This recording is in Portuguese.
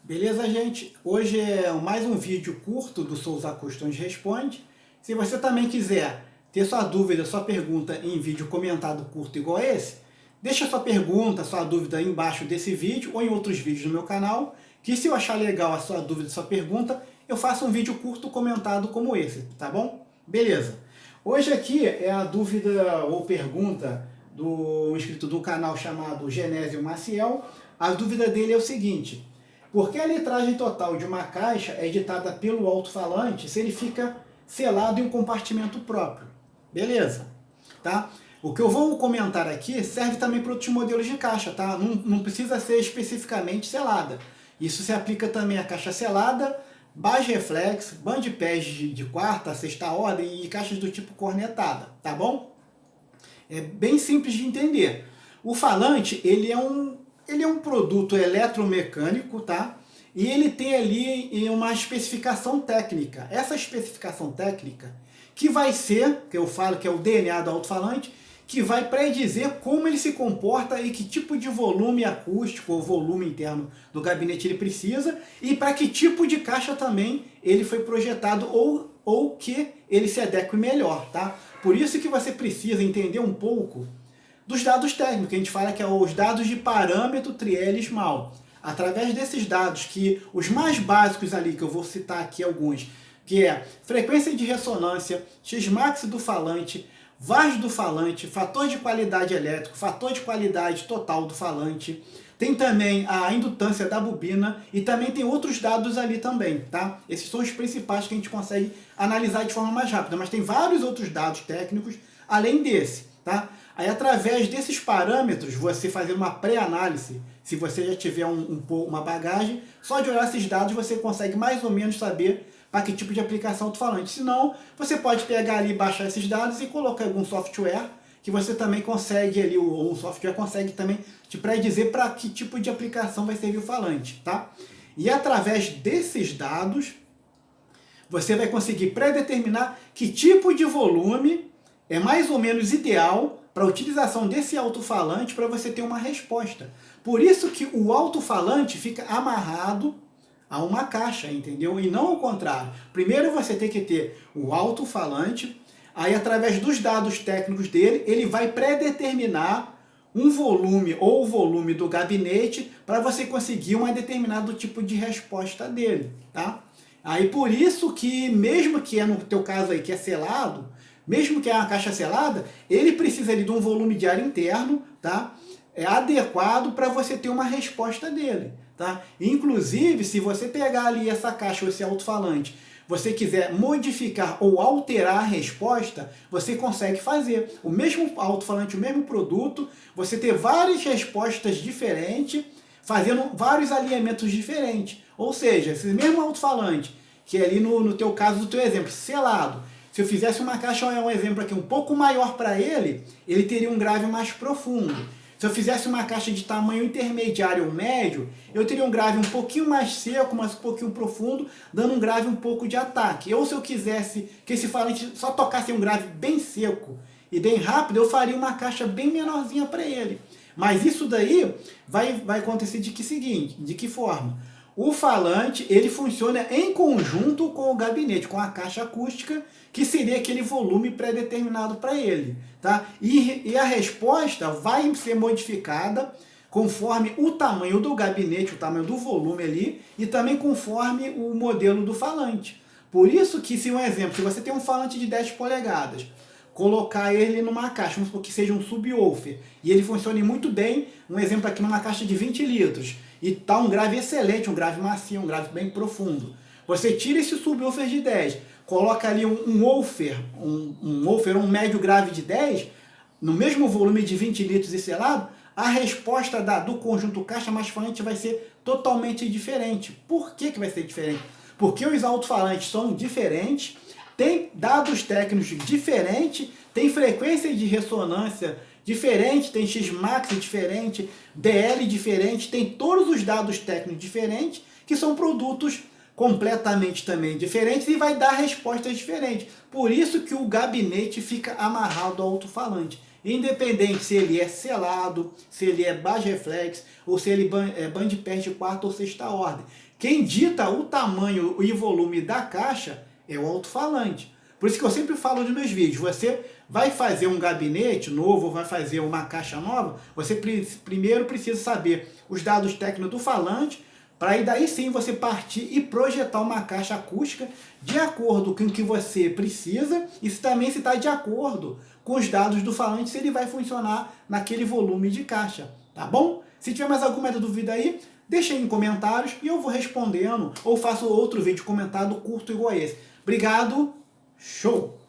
Beleza, gente? Hoje é mais um vídeo curto do Souza Questões Responde. Se você também quiser ter sua dúvida, sua pergunta em vídeo comentado curto igual a esse, deixa sua pergunta, sua dúvida aí embaixo desse vídeo ou em outros vídeos no meu canal, que se eu achar legal a sua dúvida, sua pergunta, eu faço um vídeo curto comentado como esse, tá bom? Beleza. Hoje aqui é a dúvida ou pergunta do inscrito do canal chamado Genésio Maciel. A dúvida dele é o seguinte: por que a litragem total de uma caixa é ditada pelo alto-falante se ele fica selado em um compartimento próprio? Beleza, tá? O que eu vou comentar aqui serve também para outros modelos de caixa, tá? Não precisa ser especificamente selada. Isso se aplica também à caixa selada, base reflex, bandpads de quarta, sexta ordem e caixas do tipo cornetada, tá bom? É bem simples de entender. O falante, ele é um produto eletromecânico, tá? E ele tem ali uma especificação técnica. Essa especificação técnica, que vai ser, que eu falo que é o DNA do alto-falante, que vai predizer como ele se comporta e que tipo de volume acústico ou volume interno do gabinete ele precisa e para que tipo de caixa também ele foi projetado ou que ele se adeque melhor, tá? Por isso que você precisa entender um pouco dos dados técnicos, que a gente fala que é os dados de parâmetro Triel-Small. Através desses dados, que os mais básicos ali, que eu vou citar aqui alguns, que é frequência de ressonância, Xmax do falante, VARs do falante, fator de qualidade elétrico, fator de qualidade total do falante, tem também a indutância da bobina e também tem outros dados ali também, tá? Esses são os principais que a gente consegue analisar de forma mais rápida, mas tem vários outros dados técnicos além desse, tá? Aí, através desses parâmetros, você fazer uma pré-análise, se você já tiver uma bagagem, só de olhar esses dados você consegue mais ou menos saber para que tipo de aplicação tu falante. Se não, você pode pegar ali, baixar esses dados e colocar algum software, que você também consegue ali, ou um software consegue também te predizer para que tipo de aplicação vai servir o falante, tá? E através desses dados, você vai conseguir predeterminar que tipo de volume é mais ou menos ideal para a utilização desse alto-falante para você ter uma resposta. Por isso que o alto-falante fica amarrado a uma caixa, entendeu? E não o contrário. Primeiro você tem que ter o alto-falante, aí através dos dados técnicos dele, ele vai predeterminar um volume ou o volume do gabinete para você conseguir um determinado tipo de resposta dele, tá? Aí por isso que, mesmo que é no teu caso aí que é selado, mesmo que é uma caixa selada, ele precisa ali de um volume de ar interno, tá? É adequado para você ter uma resposta dele, tá? Inclusive, se você pegar ali essa caixa ou esse alto-falante, você quiser modificar ou alterar a resposta, você consegue fazer. O mesmo alto-falante, o mesmo produto, você ter várias respostas diferentes, fazendo vários alinhamentos diferentes. Ou seja, esse mesmo alto-falante, que é ali no teu caso do teu exemplo, selado, se eu fizesse uma caixa, um exemplo aqui, um pouco maior para ele, ele teria um grave mais profundo. Se eu fizesse uma caixa de tamanho intermediário ou médio, eu teria um grave um pouquinho mais seco, mas um pouquinho profundo, dando um grave um pouco de ataque. Ou se eu quisesse que esse falante só tocasse um grave bem seco e bem rápido, eu faria uma caixa bem menorzinha para ele. Mas isso daí vai acontecer de que forma? O falante, ele funciona em conjunto com o gabinete, com a caixa acústica, que seria aquele volume pré-determinado para ele, tá? E a resposta vai ser modificada conforme o tamanho do gabinete, o tamanho do volume ali, e também conforme o modelo do falante. Por isso que, se um exemplo, se você tem um falante de 10 polegadas, colocar ele numa caixa, vamos supor que seja um subwoofer, e ele funcione muito bem, um exemplo aqui numa caixa de 20 litros, e tá um grave excelente, um grave macio, um grave bem profundo. Você tira esse subwoofer de 10, coloca ali um woofer, um médio grave de 10, no mesmo volume de 20 litros e selado, a resposta do conjunto caixa mais falante vai ser totalmente diferente. Por que vai ser diferente? Porque os alto-falantes são diferentes, tem dados técnicos diferentes, tem frequência de ressonância diferente, tem Xmax diferente, DL diferente, tem todos os dados técnicos diferentes, que são produtos completamente também diferentes e vai dar respostas diferentes. Por isso que o gabinete fica amarrado ao alto-falante. Independente se ele é selado, se ele é base reflex, ou se ele é bandpass de quarta ou sexta ordem. Quem dita o tamanho e volume da caixa é o alto-falante. Por isso que eu sempre falo nos meus vídeos, você vai fazer um gabinete novo, vai fazer uma caixa nova, você primeiro precisa saber os dados técnicos do falante, para aí daí sim você partir e projetar uma caixa acústica de acordo com o que você precisa e também se está de acordo com os dados do falante, se ele vai funcionar naquele volume de caixa, tá bom? Se tiver mais alguma dúvida aí, deixa aí em comentários e eu vou respondendo ou faço outro vídeo comentado curto igual a esse. Obrigado, show!